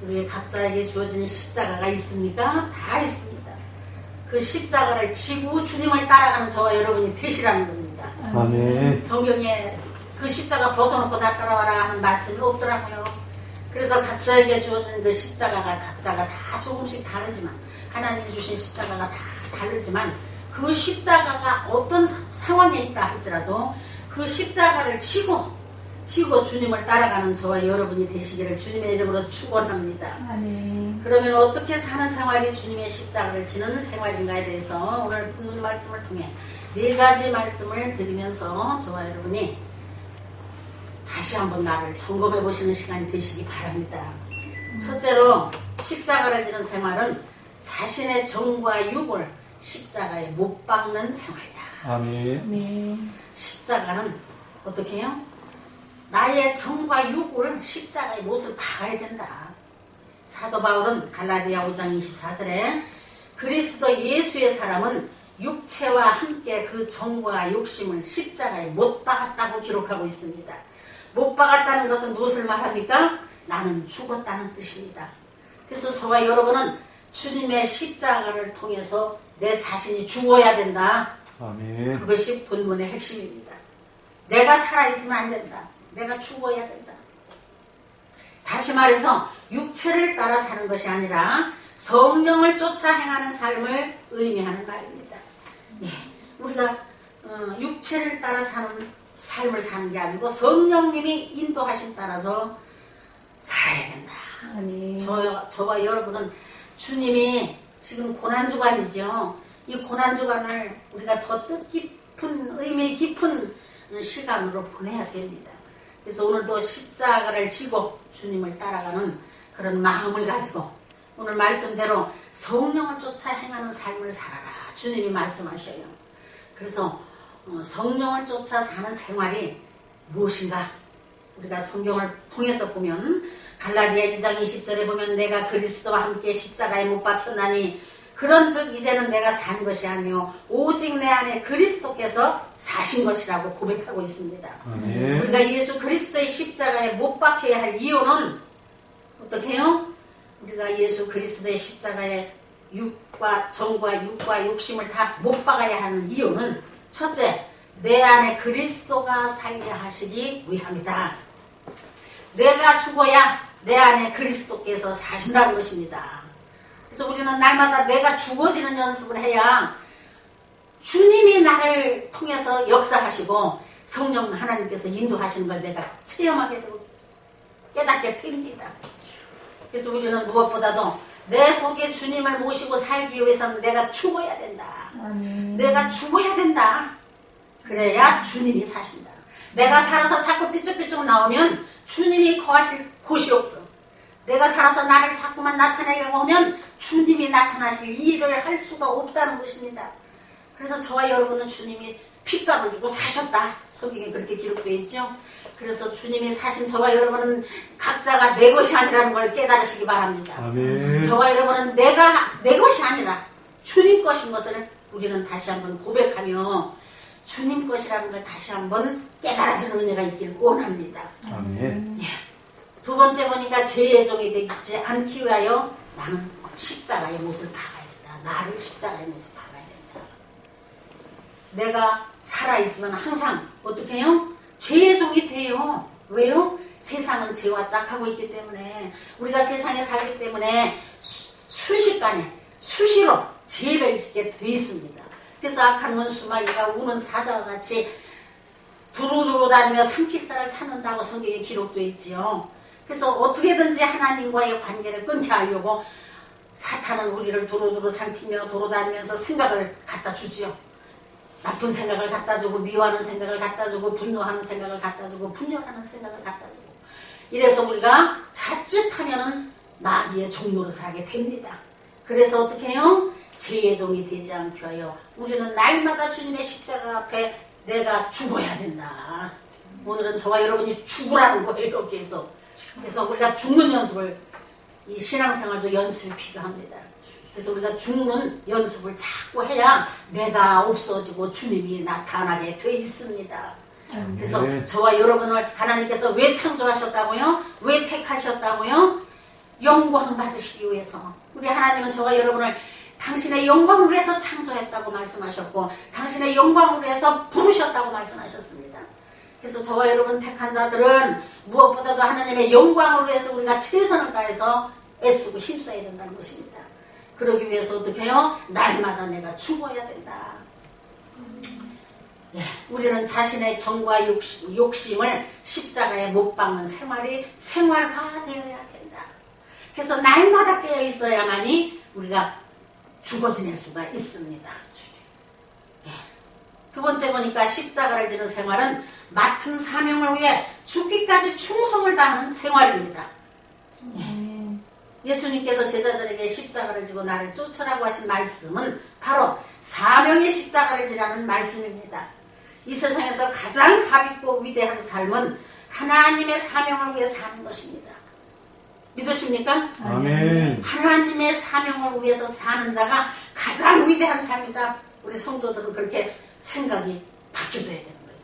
우리 각자에게 주어진 십자가가 있습니까? 다 있습니다. 그 십자가를 지고 주님을 따라가는 저와 여러분이 되시라는 겁니다. 아멘. 성경에 그 십자가 벗어놓고 나 따라와라 하는 말씀이 없더라고요. 그래서 각자에게 주어진 그 십자가가 각자가 다 조금씩 다르지만 하나님이 주신 십자가가 다 다르지만 그 십자가가 어떤 상황에 있다 할지라도 그 십자가를 지고 주님을 따라가는 저와 여러분이 되시기를 주님의 이름으로 축원합니다. 아멘. 그러면 어떻게 사는 생활이 주님의 십자가를 지는 생활인가에 대해서 오늘 본문 말씀을 통해 4가지 말씀을 드리면서 저와 여러분이 다시 한번 나를 점검해 보시는 시간이 되시기 바랍니다. 첫째로 십자가를 지는 생활은 자신의 정과 육을 십자가에 못 박는 생활이다. 아멘. 아멘. 십자가는 어떻게 해요? 나의 정과 육을 십자가에 못을 박아야 된다. 사도 바울은 갈라디아 5장 24절에 그리스도 예수의 사람은 육체와 함께 그 정과 욕심을 십자가에 못 박았다고 기록하고 있습니다. 못 박았다는 것은 무엇을 말합니까? 나는 죽었다는 뜻입니다. 그래서 저와 여러분은 주님의 십자가를 통해서 내 자신이 죽어야 된다. 아멘. 그것이 본문의 핵심입니다. 내가 살아있으면 안 된다. 내가 죽어야 된다. 다시 말해서 육체를 따라 사는 것이 아니라 성령을 쫓아 행하는 삶을 의미하는 말입니다. 예, 우리가 육체를 따라 사는 삶을 사는 게 아니고 성령님이 인도하심 따라서 살아야 된다. 아멘. 저와 여러분은 주님이 지금 고난주간이죠. 이 고난주간을 우리가 더 뜻깊은 의미 깊은 시간으로 보내야 됩니다. 그래서 오늘도 십자가를 지고 주님을 따라가는 그런 마음을 가지고 오늘 말씀대로 성령을 쫓아 행하는 삶을 살아라. 주님이 말씀하셔요. 그래서 성령을 쫓아 사는 생활이 무엇인가? 우리가 성경을 통해서 보면 갈라디아 2장 20절에 보면 내가 그리스도와 함께 십자가에 못 박혔나니 그런즉 이제는 내가 산 것이 아니요 오직 내 안에 그리스도께서 사신 것이라고 고백하고 있습니다. 아멘. 우리가 예수 그리스도의 십자가에 못 박혀야 할 이유는 어떻게 해요? 우리가 예수 그리스도의 십자가에 육과 정과 육과 욕심을 다 못 박아야 하는 이유는 첫째, 내 안에 그리스도가 살게 하시기 위함이다. 내가 죽어야 내 안에 그리스도께서 사신다는 것입니다. 그래서 우리는 날마다 내가 죽어지는 연습을 해야 주님이 나를 통해서 역사하시고 성령 하나님께서 인도하시는 걸 내가 체험하게 되고 깨닫게 됩니다. 그래서 우리는 무엇보다도 내 속에 주님을 모시고 살기 위해서는 내가 죽어야 된다. 아멘. 내가 죽어야 된다. 그래야 주님이 사신다. 내가 살아서 자꾸 삐쭉삐쭉 나오면 주님이 거하실 곳이 없어. 내가 살아서 나를 자꾸만 나타내려고 하면 주님이 나타나실 일을 할 수가 없다는 것입니다. 그래서 저와 여러분은 주님이 핏값을 주고 사셨다. 성경에 그렇게 기록되어 있죠. 그래서 주님이 사신 저와 여러분은 각자가 내 것이 아니라는 걸 깨달으시기 바랍니다. 아멘. 저와 여러분은 내가 내 것이 아니라 주님 것인 것을 우리는 다시 한번 고백하며 주님 것이라는 걸 다시 한번 깨달아지는 은혜가 있기를 원합니다. 아멘. 예. 두 번째 보니까 죄의 종이 되지 않기 위하여 나는 십자가의 못을 박아야 된다. 나를 십자가의 못을 박아야 된다. 내가 살아있으면 항상 어떻게 해요? 죄의 종이 돼요. 왜요? 세상은 죄와 짝하고 있기 때문에 우리가 세상에 살기 때문에 순식간에 수시로 죄를 짓게 돼 있습니다. 그래서 악한 원수마귀가 우는 사자와 같이 두루두루 다니며 삼킬 자를 찾는다고 성경에 기록되어 있지요. 그래서 어떻게든지 하나님과의 관계를 끊게 하려고 사탄은 우리를 두루두루 삼키며 돌아다니면서 생각을 갖다 주지요. 나쁜 생각을 갖다 주고 미워하는 생각을 갖다 주고 분노하는 생각을 갖다 주고 분열하는 생각을 갖다 주고 이래서 우리가 자칫하면은 마귀의 종로로 살게 됩니다. 그래서 어떻게 해요? 죄의 종이 되지 않게 하여 우리는 날마다 주님의 십자가 앞에 내가 죽어야 된다. 오늘은 저와 여러분이 죽으라는 거예요. 이렇게 해서 그래서 우리가 죽는 연습을 이 신앙생활도 연습이 필요합니다. 그래서 우리가 죽는 연습을 자꾸 해야 내가 없어지고 주님이 나타나게 돼 있습니다. 그래서 저와 여러분을 하나님께서 왜 창조하셨다고요? 왜 택하셨다고요? 영광 받으시기 위해서 우리 하나님은 저와 여러분을 당신의 영광을 위해서 창조했다고 말씀하셨고 당신의 영광을 위해서 부르셨다고 말씀하셨습니다. 그래서 저와 여러분 택한 자들은 무엇보다도 하나님의 영광을 위해서 우리가 최선을 다해서 애쓰고 힘써야 된다는 것입니다. 그러기 위해서 어떻게 해요? 날마다 내가 죽어야 된다. 예, 우리는 자신의 정과 욕심을 십자가에 못 박는 생활이 생활화되어야 된다. 그래서 날마다 깨어 있어야만이 우리가 죽어 지낼 수가 있습니다. 예. 두 번째 보니까 십자가를 지는 생활은 맡은 사명을 위해 죽기까지 충성을 다하는 생활입니다. 예. 예수님께서 제자들에게 십자가를 지고 나를 쫓으라고 하신 말씀은 바로 사명의 십자가를 지라는 말씀입니다. 이 세상에서 가장 가볍고 위대한 삶은 하나님의 사명을 위해 사는 것입니다. 믿으십니까? 아멘. 하나님의 사명을 위해서 사는 자가 가장 위대한 삶이다. 우리 성도들은 그렇게 생각이 바뀌어져야 되는 거예요.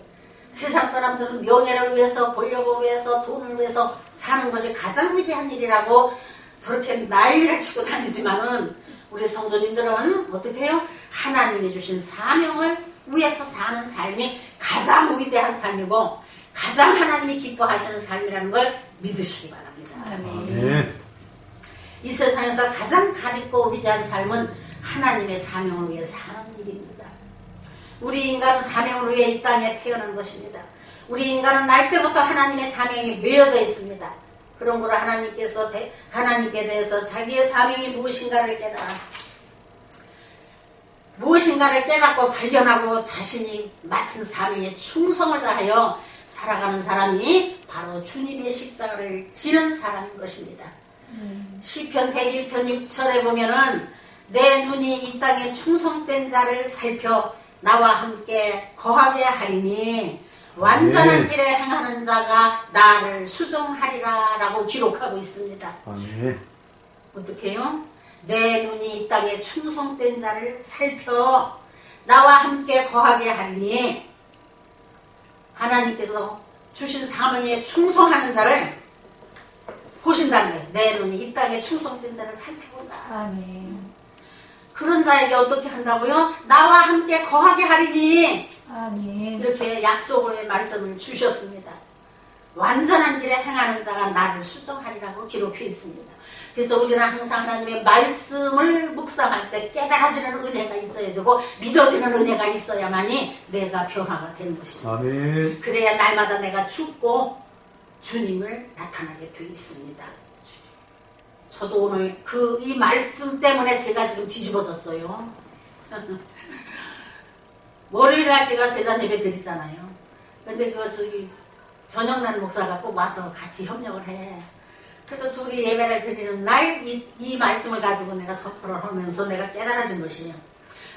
세상 사람들은 명예를 위해서, 권력을 위해서, 돈을 위해서 사는 것이 가장 위대한 일이라고 저렇게 난리를 치고 다니지만은 우리 성도님들은 어떻게 해요? 하나님이 주신 사명을 위해서 사는 삶이 가장 위대한 삶이고 가장 하나님이 기뻐하시는 삶이라는 걸 믿으시기 바랍니다. 아멘. 이 세상에서 가장 가볍고 위대한 삶은 하나님의 사명을 위해 사는 일입니다. 우리 인간은 사명을 위해 이 땅에 태어난 것입니다. 우리 인간은 날 때부터 하나님의 사명이 매여져 있습니다. 그런 거로 하나님께 대해서 자기의 사명이 무엇인가를 깨닫고 발견하고 자신이 맡은 사명에 충성을 다하여 살아가는 사람이 바로 주님의 십자가를 지는 사람인 것입니다. 시편 101편 6절에 보면은 내 눈이 이 땅에 충성된 자를 살펴 나와 함께 거하게 하리니 완전한 길에 행하는 자가 나를 수종하리라 라고 기록하고 있습니다. 아멘. 어떻게 해요? 내 눈이 이 땅에 충성된 자를 살펴 나와 함께 거하게 하리니 하나님께서 주신 사명에 충성하는 자를 보신다는 거예요. 내 눈이 이 땅에 충성된 자를 살펴본다. 아멘. 그런 자에게 어떻게 한다고요? 나와 함께 거하게 하리니 아멘. 이렇게 약속의 말씀을 주셨습니다. 완전한 길에 행하는 자가 나를 수정하리라고 기록해 있습니다. 그래서 우리는 항상 하나님의 말씀을 묵상할 때 깨달아지는 은혜가 있어야 되고 믿어지는 은혜가 있어야만이 내가 변화가 되는 것입니다. 아멘. 그래야 날마다 내가 죽고 주님을 나타나게 되어 있습니다. 저도 오늘 이 말씀 때문에 제가 지금 뒤집어졌어요. 월요일날 제가 제단 예배 드리잖아요. 근데 전영란 목사가 꼭 와서 같이 협력을 해. 그래서 둘이 예배를 드리는 날 이 말씀을 가지고 내가 선포를 하면서 내가 깨달아진 것이에요.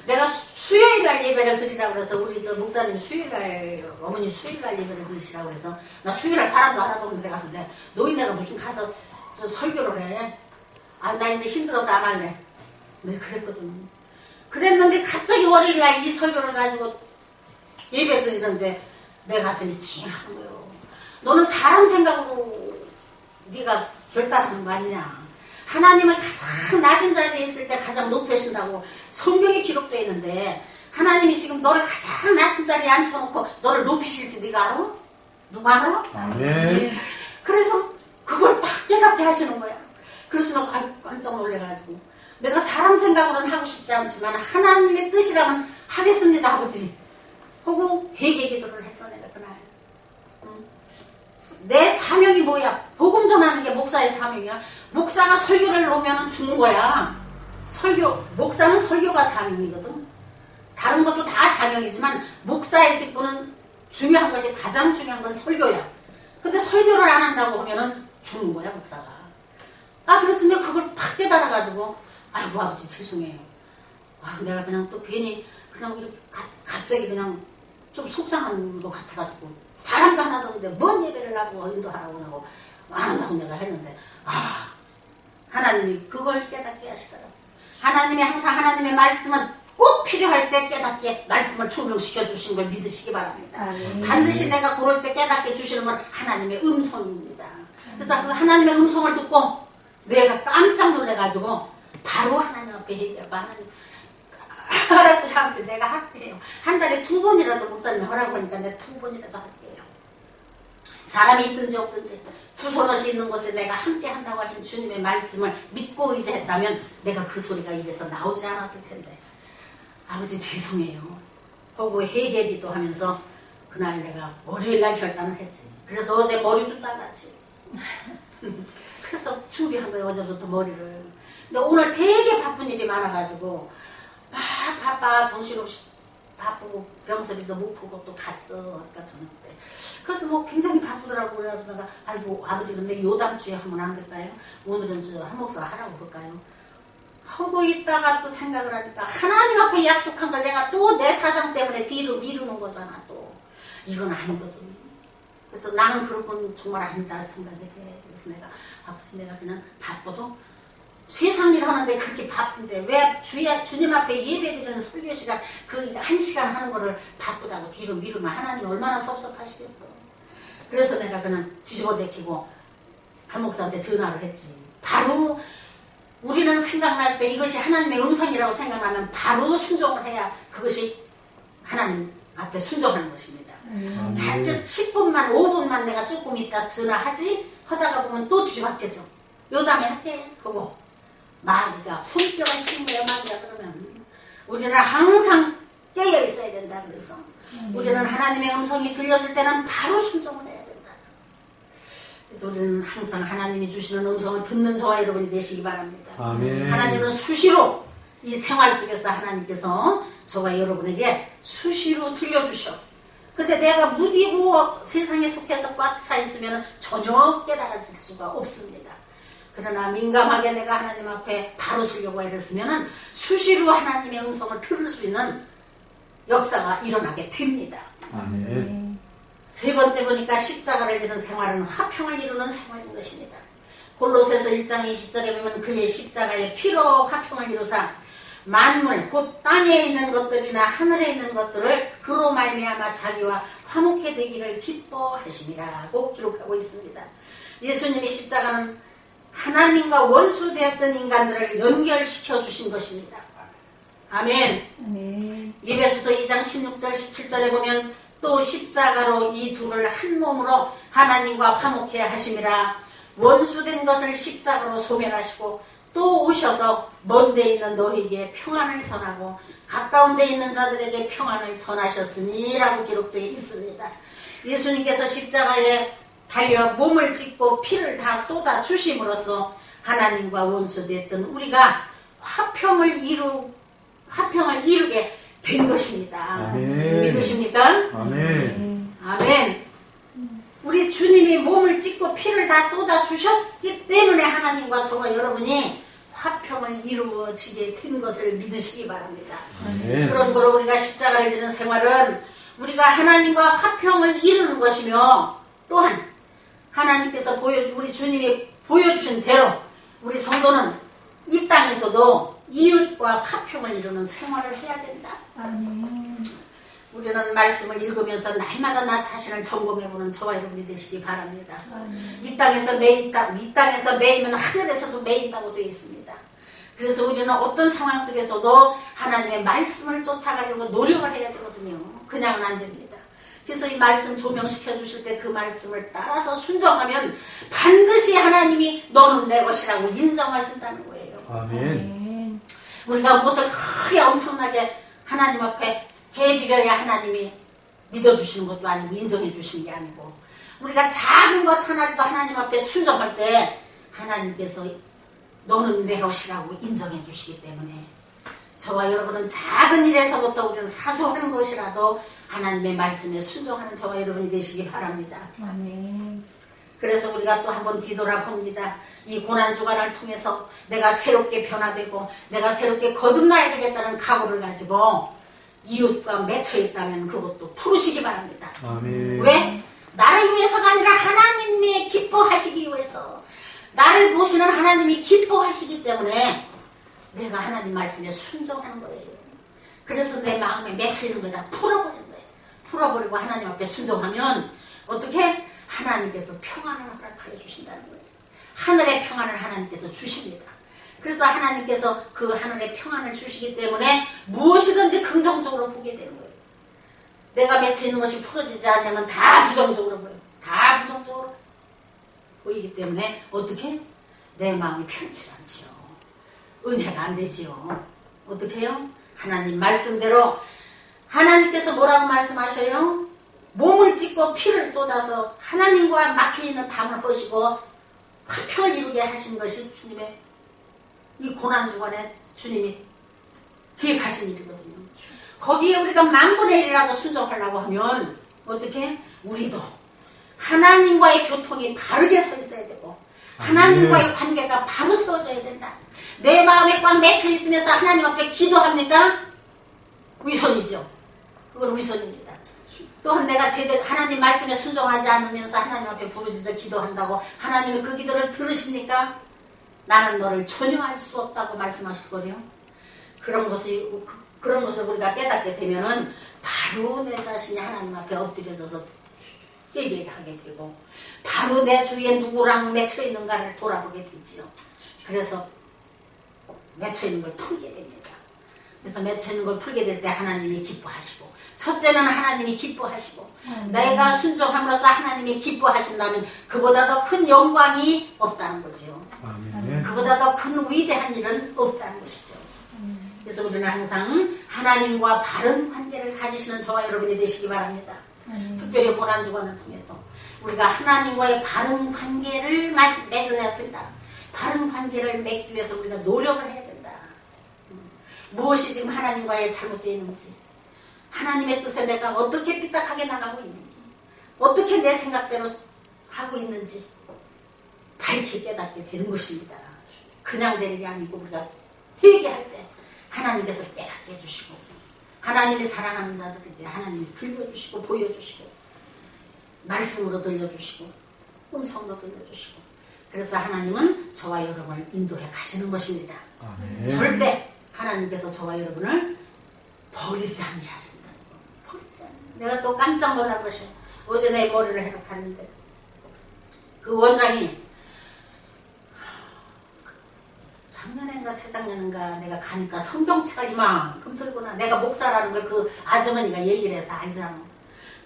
내가 수요일날 예배를 드리라고 해서 우리 목사님이 어머니 수요일날 예배를 드리시라고 해서 나 수요일날 사람도 하나도 없는데 가서 내가 노인네가 무슨 가서 설교를 해. 아, 나 이제 힘들어서 안 할래. 네, 그랬거든요. 그랬는데 갑자기 월요일날 이 설교를 가지고 예배 드리는데 내 가슴이 찡하는 거예요. 너는 사람 생각으로 네가 결단하는 거 아니냐. 하나님을 가장 낮은 자리에 있을 때 가장 높여신다고 성경에 기록되어 있는데 하나님이 지금 너를 가장 낮은 자리에 앉혀놓고 너를 높이실지 네가 알아? 누가 알아? 아멘. 그래서 그걸 딱 깨닫게 하시는 거야. 그래서 내가 깜짝 놀래가지고 내가 사람 생각으로는 하고 싶지 않지만 하나님의 뜻이라면 하겠습니다 아버지 하고 회개 기도를 했어. 내가 그날 내 사명이 뭐야? 복음 전하는 게 목사의 사명이야. 목사가 설교를 놓으면 죽는 거야. 목사는 설교가 사명이거든. 다른 것도 다 사명이지만 목사의 직분은 중요한 것이 가장 중요한 건 설교야. 근데 설교를 안 한다고 하면은 죽는 거야 목사가. 그래서 내가 그걸 팍 깨달아가지고 아이고 아버지 죄송해요. 내가 그냥 또 괜히 그냥 이렇게 갑자기 그냥 좀 속상한 것 같아가지고 사람도 하나도 없는데 뭔 예배를 하고 인도하라고 하고 안 한다고 내가 했는데 하나님이 그걸 깨닫게 하시더라고요. 하나님이 항상 하나님의 말씀은 꼭 필요할 때 깨닫게 말씀을 충족시켜 주신 걸 믿으시기 바랍니다. 반드시 내가 그럴 때 깨닫게 주시는 건 하나님의 음성입니다. 그래서 그 하나님의 음성을 듣고 내가 깜짝 놀래가지고 바로 하나님 앞에 얘기하고 하나님 알았어요. 아버지 내가 할게요. 한 달에 2번이라도 목사님 하라고 하니까 내가 2번이라도 할게요. 사람이 있든지 없든지 두 손옷이 있는 곳에 내가 함께 한다고 하신 주님의 말씀을 믿고 의지했다면 내가 그 소리가 입에서 나오지 않았을 텐데 아버지 죄송해요. 하고 회개기도 하면서 그날 내가 월요일날 결단을 했지. 그래서 어제 머리도 잘랐지. 그래서 준비한 거예요. 어제부터 머리를. 근데 오늘 되게 바쁜 일이 많아가지고 바빠 정신없이 바쁘고 병석에서 못 보고 또 갔어. 아까 저녁 때. 그래서 뭐 굉장히 바쁘더라고. 그래가지고 내가 아이고 아버지 근데 요 다음 주에 하면 안 될까요? 오늘은 저 한 목사 하라고 볼까요? 하고 있다가 또 생각을 하니까 하나님 앞에 약속한 걸 내가 또 내 사정 때문에 뒤로 미루는 거잖아. 또 이건 아니거든. 그래서 나는 그런 건 정말 아니다 생각이 돼. 그래서 내가 아버지 내가 그냥 바빠도 세상 일 하는데 그렇게 바쁜데 왜 주님 앞에 예배드리는 설교 시간 그 1시간 하는 거를 바쁘다고 뒤로 미루면 하나님 얼마나 섭섭하시겠어. 그래서 내가 그냥 뒤집어 제키고 한 목사한테 전화를 했지. 바로 우리는 생각날 때 이것이 하나님의 음성이라고 생각나면 바로 순종을 해야 그것이 하나님 앞에 순종하는 것입니다. 자칫 10분만 5분만 내가 조금 있다 전화하지 하다가 보면 또 뒤집어겠어. 요 다음에 할게. 그거 마귀가 손뼉을 치는 거야. 마귀가 그러면 우리는 항상 깨어 있어야 된다. 그래서 우리는 하나님의 음성이 들려질 때는 바로 순종을 해야 된다. 그래서 우리는 항상 하나님이 주시는 음성을 듣는 저와 여러분이 되시기 바랍니다. 아멘. 하나님은 수시로 이 생활 속에서 하나님께서 저와 여러분에게 수시로 들려주셔. 근데 내가 무디고 세상에 속해서 꽉 차 있으면 전혀 깨달아질 수가 없습니다. 그러나 민감하게 내가 하나님 앞에 바로 서려고 이랬으면 수시로 하나님의 음성을 들을 수 있는 역사가 일어나게 됩니다. 아멘. 세 번째 보니까 십자가를 지는 생활은 화평을 이루는 생활인 것입니다. 골로새서 1장 20절에 보면 그의 십자가의 피로 화평을 이루사 만물 곧 땅에 있는 것들이나 하늘에 있는 것들을 그로 말미암아 자기와 화목해 되기를 기뻐하시니라고 기록하고 있습니다. 예수님의 십자가는 하나님과 원수되었던 인간들을 연결시켜 주신 것입니다. 아멘. 아멘. 에베소서 2장 16절 17절에 보면 또 십자가로 이 둘을 한 몸으로 하나님과 화목해 하심이라. 원수된 것을 십자가로 소멸하시고 또 오셔서 먼 데 있는 너희에게 평안을 전하고 가까운 데 있는 자들에게 평안을 전하셨으니 라고 기록되어 있습니다. 예수님께서 십자가에 달려 몸을 찢고 피를 다 쏟아 주심으로써 하나님과 원수됐던 우리가 화평을 이루게 된 것입니다. 아멘. 믿으십니까? 아멘. 아멘. 우리 주님이 몸을 찢고 피를 다 쏟아 주셨기 때문에 하나님과 저와 여러분이 화평을 이루어지게 된 것을 믿으시기 바랍니다. 아멘. 그런 거로 우리가 십자가를 지는 생활은 우리가 하나님과 화평을 이루는 것이며 또한 하나님께서 우리 주님이 보여주신 대로 우리 성도는 이 땅에서도 이웃과 화평을 이루는 생활을 해야 된다. 아멘. 우리는 말씀을 읽으면서 날마다 나 자신을 점검해보는 저와 여러분이 되시기 바랍니다. 아멘. 이 땅에서 매이면 하늘에서도 매인다고 되어 있습니다. 그래서 우리는 어떤 상황 속에서도 하나님의 말씀을 쫓아가려고 노력을 해야 되거든요. 그냥은 안 됩니다. 그래서 이 말씀 조명시켜 주실 때 그 말씀을 따라서 순종하면 반드시 하나님이 너는 내 것이라고 인정하신다는 거예요. 아멘. 우리가 무엇을 크게 엄청나게 하나님 앞에 해드려야 하나님이 믿어주시는 것도 아니고 인정해 주시는 게 아니고 우리가 작은 것 하나라도 하나님 앞에 순종할 때 하나님께서 너는 내 것이라고 인정해 주시기 때문에 저와 여러분은 작은 일에서부터 우리는 사소한 것이라도 하나님의 말씀에 순종하는 저와 여러분이 되시기 바랍니다. 아멘. 그래서 우리가 또 한번 뒤돌아봅니다. 이 고난주간을 통해서 내가 새롭게 변화되고 내가 새롭게 거듭나야 되겠다는 각오를 가지고 이웃과 맺혀 있다면 그것도 풀으시기 바랍니다. 아멘. 왜? 나를 위해서가 아니라 하나님이 기뻐하시기 위해서 나를 보시는 하나님이 기뻐하시기 때문에 내가 하나님 말씀에 순종하는 거예요. 그래서 내 마음에 맺혀 있는 걸 다 풀어버리는 거예요. 풀어버리고 하나님 앞에 순종하면 어떻게? 하나님께서 평안을 허락하여 주신다는 거예요. 하늘의 평안을 하나님께서 주십니다. 그래서 하나님께서 그 하늘의 평안을 주시기 때문에 무엇이든지 긍정적으로 보게 되는 거예요. 내가 맺혀 있는 것이 풀어지지 않으면 다 부정적으로 보여요. 다 부정적으로 보이기 때문에 어떻게? 내 마음이 편치 않지요. 은혜가 안 되지요. 어떻게 해요? 하나님 말씀대로 하나님께서 뭐라고 말씀하셔요? 몸을 찢고 피를 쏟아서 하나님과 막혀있는 담을 허시고 화평을 이루게 하신 것이 주님의 이 고난주간에 주님이 계획하신 일이거든요. 거기에 우리가 만분의 1이라도 순종하려고 하면 어떻게? 우리도 하나님과의 교통이 바르게 서 있어야 되고 하나님과의 관계가 바로 세워져야 된다. 내 마음에 꽉 맺혀 있으면서 하나님 앞에 기도합니까? 위선이죠. 그건 위선입니다. 또한 내가 제대로 하나님 말씀에 순종하지 않으면서 하나님 앞에 부르짖어 기도한다고 하나님이 그 기도를 들으십니까? 나는 너를 전혀 알 수 없다고 말씀하실 거래요. 그런 것을 우리가 깨닫게 되면은 바로 내 자신이 하나님 앞에 엎드려져서 얘기하게 되고 바로 내 주위에 누구랑 맺혀 있는가를 돌아보게 되지요. 그래서 맺혀 있는 걸 풀게 됩니다. 그래서 맺혀 있는 걸 풀게 될 때 하나님이 기뻐하시고 첫째는 하나님이 기뻐하시고 내가 순종함으로써 하나님이 기뻐하신다면 그보다 더 큰 영광이 없다는 거죠. 아멘. 그보다 더 큰 위대한 일은 없다는 것이죠. 그래서 우리는 항상 하나님과 바른 관계를 가지시는 저와 여러분이 되시기 바랍니다. 특별히 고난주간을 통해서 우리가 하나님과의 바른 관계를 맺어야 된다. 바른 관계를 맺기 위해서 우리가 노력을 해야 된다. 무엇이 지금 하나님과의 잘못되어 있는지, 하나님의 뜻에 내가 어떻게 삐딱하게 나가고 있는지, 어떻게 내 생각대로 하고 있는지 밝히 깨닫게 되는 것입니다. 그냥 되는 게 아니고 우리가 회개할 때 하나님께서 깨닫게 해주시고 하나님이 사랑하는 자들에게 하나님이 들려주시고 보여주시고 말씀으로 들려주시고 음성으로 들려주시고 그래서 하나님은 저와 여러분을 인도해 가시는 것입니다. 아멘. 절대 하나님께서 저와 여러분을 버리지 않게 하신다는 거. 버리지 않게. 내가 또 깜짝 놀란 것이 어제 내 머리를 해러 갔는데 그 원장이 작년인가 재작년인가 내가 가니까 성경책을 이만큼 들고 나 내가 목사라는 걸 그 아주머니가 얘기를 해서 알잖아.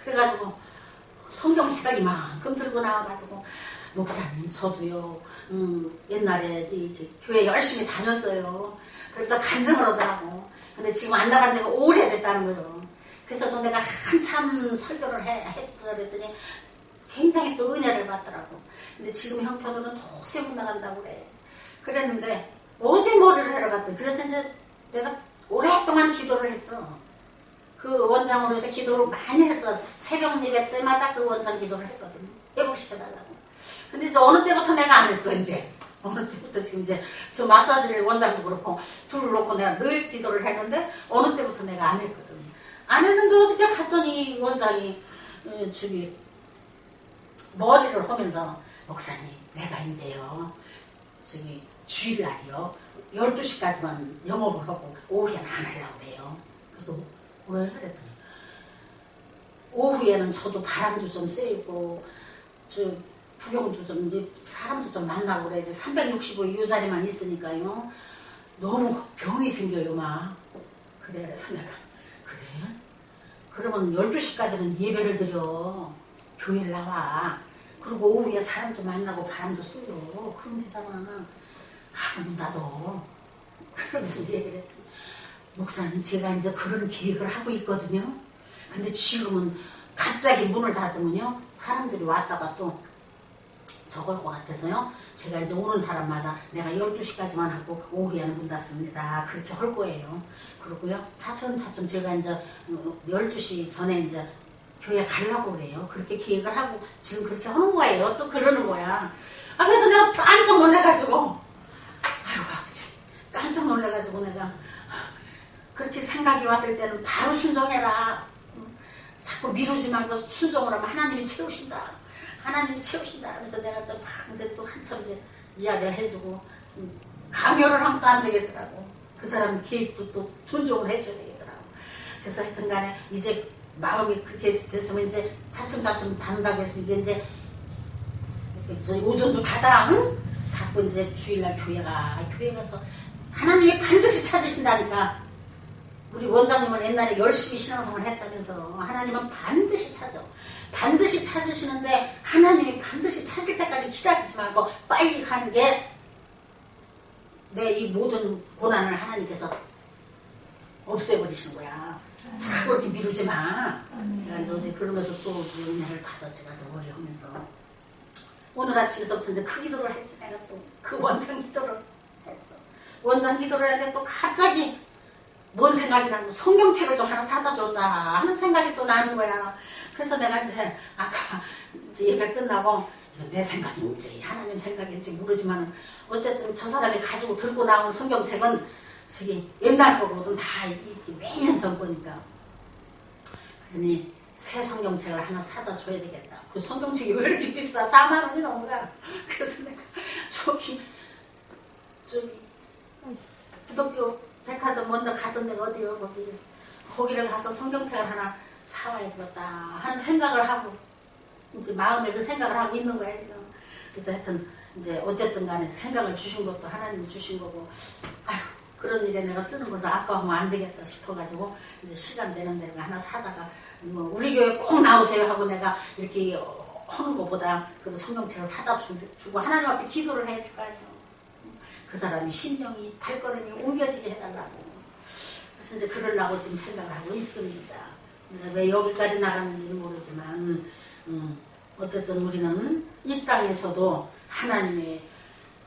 그래가지고 성경책을 이만큼 들고 나와가지고 목사님 저도요 옛날에 이 교회 열심히 다녔어요. 그래서 간증을 하더라고. 근데 지금 안 나간 지가 오래됐다는 거죠. 그래서 또 내가 한참 설교를 했어. 그랬더니 굉장히 또 은혜를 받더라고. 근데 지금 형편으로는 도저히 못 나간다고 그래. 그랬는데 어제 머리를 하러 갔더니 그래서 이제 내가 오랫동안 기도를 했어. 그 원장으로 해서 기도를 많이 했어. 새벽 예배 때마다 그 원장 기도를 했거든요. 회복시켜달라고. 근데 이제 어느 때부터 내가 안 했어, 이제. 어느 때부터 지금 이제 저 마사지를 원장도 그렇고 둘을 놓고 내가 늘 기도를 했는데 어느 때부터 내가 안 했거든. 안 했는데 어저께 갔더니 원장이 저기 머리를 하면서 목사님 내가 이제요 저기 주일날이요 12시까지만 영업을 하고 오후에는 안 하려고 그래요. 그래서 왜? 그랬더니 오후에는 저도 바람도 좀 쐬고 저 구경도 좀 이제 사람도 좀 만나고 그래야지 365일 이 자리만 있으니까요 너무 병이 생겨요 막. 그래 그래서 내가 그래? 그러면 12시까지는 예배를 드려 교회를 나와. 그리고 오후에 사람도 만나고 바람도 쐬요. 그럼 되잖아. 그럼 나도 그러면서 얘기를 했더니 목사님 제가 이제 그런 계획을 하고 있거든요. 근데 지금은 갑자기 문을 닫으면요 사람들이 왔다가 또 저걸 것 같아서요 제가 이제 오는 사람마다 내가 12시까지만 하고 오후에는 문 닫습니다. 그렇게 할 거예요. 그러고요 차츰차츰 제가 이제 12시 전에 이제 교회 가려고 그래요. 그렇게 계획을 하고 지금 그렇게 하는 거예요. 또 그러는 거야. 그래서 내가 깜짝 놀래가지고 아이고 아버지 깜짝 놀래가지고 내가 그렇게 생각이 왔을 때는 바로 순종해라. 자꾸 미루지 말고 순종을 하면 하나님이 채우신다. 하나님이 채우신다. 그래서 내가 좀 이제 또 한참 이제 이야기를 해주고 강요를 하면 또 안 되겠더라고. 그 사람 계획도 또 존중을 해줘야 되겠더라고. 그래서 하여튼 간에 이제 마음이 그렇게 됐으면 이제 차츰차츰 단다고 했으니까 이제 저희 오전도 닫아. 응? 닫고 이제 주일날 교회 가서 하나님이 반드시 찾으신다니까. 우리 원장님은 옛날에 열심히 신앙생활 했다면서 하나님은 반드시 찾아. 반드시 찾으시는데 하나님이 반드시 찾을 때까지 기다리지 말고 빨리 가는 게 내 이 모든 고난을 하나님께서 없애버리시는 거야. 자꾸 이렇게 미루지 마. 내가 이제 어제 그러면서 또 그 은혜를 받았지 가서 머리 하면서 오늘 아침에서부터 이제 그 기도를 했지. 내가 또 그 원장 기도를 했어. 원장 기도를 했는데 또 갑자기 뭔 생각이 나고 성경책을 좀 하나 사다 줬자 하는 생각이 또 나는 거야. 그래서 내가 이제 아까 이제 예배 끝나고 이거 내 생각인지 하나님 생각인지 모르지만 어쨌든 저 사람이 가지고 들고 나온 성경책은 저기 옛날 거거든. 다 이렇게 몇 년 전 거니까. 그러니 새 성경책을 하나 사다 줘야 되겠다. 그 성경책이 왜 이렇게 비싸? 4만 원이 넘은 거야. 그래서 내가 저기 기독교 백화점 먼저 가던 데가 어디요? 거기를 가서 성경책을 하나 사와야 되겠다 하는 생각을 하고 이제 마음에 그 생각을 하고 있는 거야 지금. 그래서 하여튼 이제 어쨌든 간에 생각을 주신 것도 하나님이 주신 거고 아휴 그런 일에 내가 쓰는 거서 아까우면 안 되겠다 싶어가지고 이제 시간 되는 대로 하나 사다가 뭐 우리 교회 꼭 나오세요 하고 내가 이렇게 하는 것보다 그래도 성경책을 사다 주고 하나님 앞에 기도를 해야 될 거 아니에요. 그 사람이 심령이 발걸음이 옮겨지게 해달라고. 그래서 이제 그러려고 지금 생각을 하고 있습니다. 왜 여기까지 나가는지는 모르지만 어쨌든 우리는 이 땅에서도 하나님의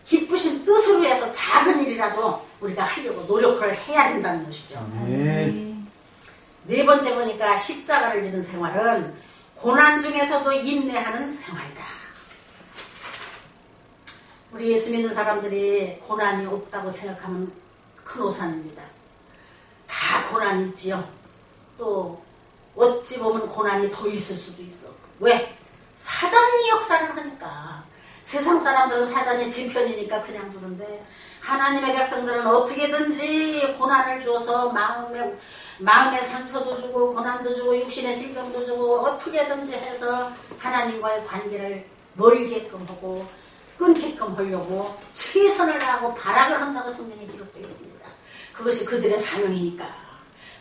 기쁘신 뜻을 위해서 작은 일이라도 우리가 하려고 노력을 해야 된다는 것이죠. 네 번째 보니까 십자가를 지는 생활은 고난 중에서도 인내하는 생활이다. 우리 예수 믿는 사람들이 고난이 없다고 생각하면 큰 오산입니다. 다 고난이 있지요. 또 어찌 보면 고난이 더 있을 수도 있어. 왜? 사단이 역사를 하니까. 세상 사람들은 사단이 진편이니까 그냥 두는데 하나님의 백성들은 어떻게든지 고난을 줘서 마음의 상처도 주고 고난도 주고 육신의 질병도 주고 어떻게든지 해서 하나님과의 관계를 멀게끔 하고 끊게끔 하려고 최선을 다하고 발악을 한다고 성경에 기록되어 있습니다. 그것이 그들의 사명이니까.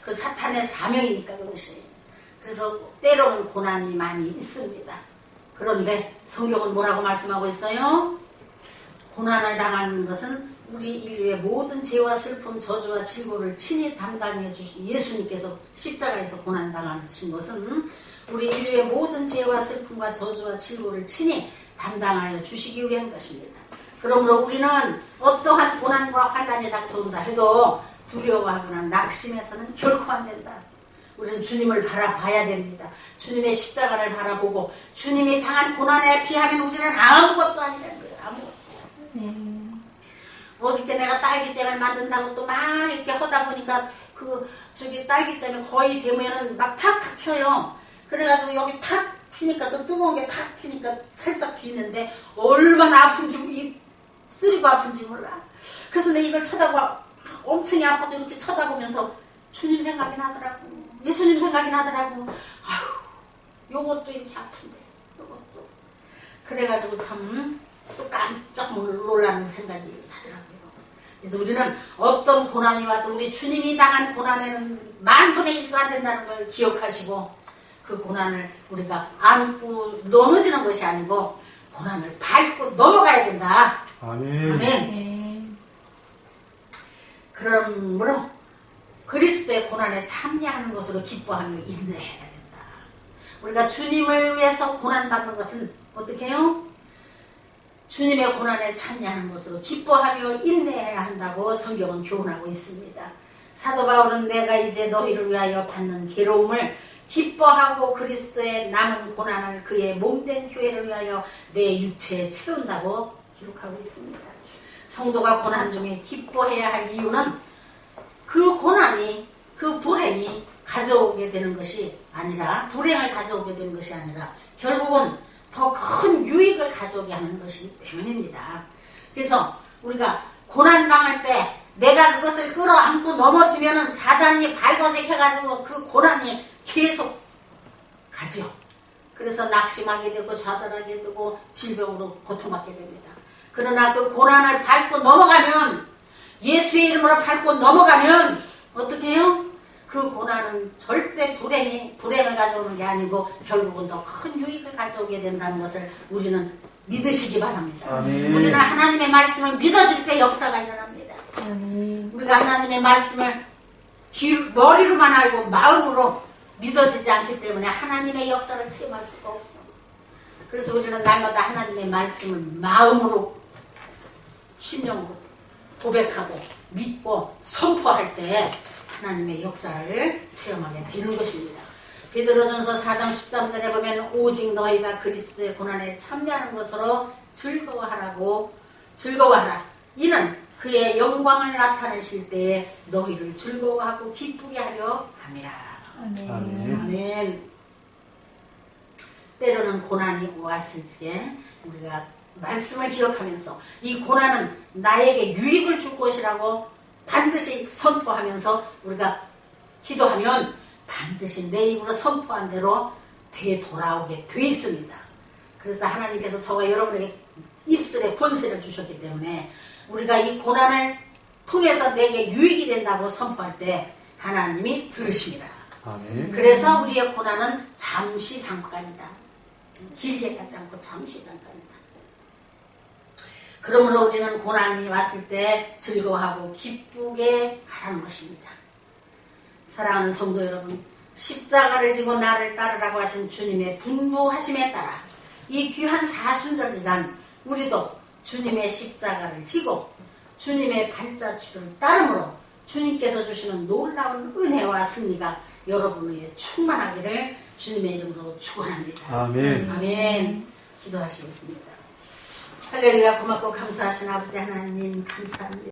그 사탄의 사명이니까 그것이. 그래서 때로는 고난이 많이 있습니다. 그런데 성경은 뭐라고 말씀하고 있어요? 고난을 당하는 것은 우리 인류의 모든 죄와 슬픔, 저주와 질고를 친히 담당해 주신 예수님께서 십자가에서 고난당하신 것은 우리 인류의 모든 죄와 슬픔과 저주와 질고를 친히 담당하여 주시기 위한 것입니다. 그러므로 우리는 어떠한 고난과 환난이 닥쳐온다 해도 두려워하거나 낙심해서는 결코 안 된다. 우리는 주님을 바라봐야 됩니다. 주님의 십자가를 바라보고 주님이 당한 고난에 비하면 우리는 아무것도 아니라는 거예요. 아무것도. 어저께 내가 딸기잼을 만든다고 또 막 이렇게 하다 보니까 저기 딸기잼이 거의 되면은 막 탁탁 튀어요. 그래가지고 여기 탁 튀니까 그 뜨거운 게 탁 튀니까 살짝 튀는데 얼마나 아픈지 쓰리고 아픈지 몰라. 그래서 내가 이걸 쳐다봐 엄청 아파서 이렇게 쳐다보면서 주님 생각이 나더라고. 예수님 생각이 나더라고. 아휴 요것도 이렇게 아픈데 요것도. 그래가지고 참 또 깜짝 놀라는 생각이 나더라고요. 그래서 우리는 어떤 고난이 와도 우리 주님이 당한 고난에는 10,000분의 1도 안 된다는 걸 기억하시고 그 고난을 우리가 안고 넘어지는 것이 아니고 고난을 밟고 넘어가야 된다. 아멘. 아멘. 그러므로 그리스도의 고난에 참여하는 것으로 기뻐하며 인내해야 된다. 우리가 주님을 위해서 고난받는 것은 어떻게 해요? 주님의 고난에 참여하는 것으로 기뻐하며 인내해야 한다고 성경은 교훈하고 있습니다. 사도 바울은 내가 이제 너희를 위하여 받는 괴로움을 기뻐하고 그리스도의 남은 고난을 그의 몸된 교회를 위하여 내 육체에 채운다고 기록하고 있습니다. 성도가 고난 중에 기뻐해야 할 이유는 그 고난이 그 불행이 가져오게 되는 것이 아니라 불행을 가져오게 되는 것이 아니라 결국은 더 큰 유익을 가져오게 하는 것이기 때문입니다. 그래서 우리가 고난당할 때 내가 그것을 끌어안고 넘어지면 사단이 발버둥해가지고 그 고난이 계속 가죠. 그래서 낙심하게 되고 좌절하게 되고 질병으로 고통받게 됩니다. 그러나 그 고난을 밟고 넘어가면, 예수의 이름으로 밟고 넘어가면 어떻게 해요? 그 고난은 절대 불행을 가져오는 게 아니고 결국은 더 큰 유익을 가져오게 된다는 것을 우리는 믿으시기 바랍니다. 아멘. 우리는 하나님의 말씀을 믿어질 때 역사가 일어납니다. 아멘. 우리가 하나님의 말씀을 머리로만 알고 마음으로 믿어지지 않기 때문에 하나님의 역사를 체험할 수가 없어. 그래서 우리는 날마다 하나님의 말씀을 마음으로, 심령으로 고백하고 믿고 선포할 때 하나님의 역사를 체험하게 되는 것입니다. 베드로전서 4장 13절에 보면 오직 너희가 그리스도의 고난에 참여하는 것으로 즐거워하라. 이는 그의 영광을 나타내실 때에 너희를 즐거워하고 기쁘게 하려 함이라. 아멘. 아멘. 아멘. 때로는 고난이 왔을 적에 우리가 말씀을 기억하면서 이 고난은 나에게 유익을 줄 것이라고 반드시 선포하면서 우리가 기도하면 반드시 내 입으로 선포한 대로 되돌아오게 돼 있습니다. 그래서 하나님께서 저와 여러분에게 입술에 권세를 주셨기 때문에 우리가 이 고난을 통해서 내게 유익이 된다고 선포할 때 하나님이 들으십니다. 아멘. 그래서 우리의 고난은 잠시 잠깐이다. 길게 가지 않고 잠시 잠깐이다. 그러므로 우리는 고난이 왔을 때 즐거워하고 기쁘게 하라는 것입니다. 사랑하는 성도 여러분, 십자가를 지고 나를 따르라고 하신 주님의 분노하심에 따라 이 귀한 사순절기간 우리도 주님의 십자가를 지고 주님의 발자취를 따름으로 주님께서 주시는 놀라운 은혜와 승리가 여러분에게 충만하기를 주님의 이름으로 축원합니다. 아멘. 아멘. 기도하시겠습니다. 할렐루야. 고맙고 감사하신 아버지 하나님 감사합니다.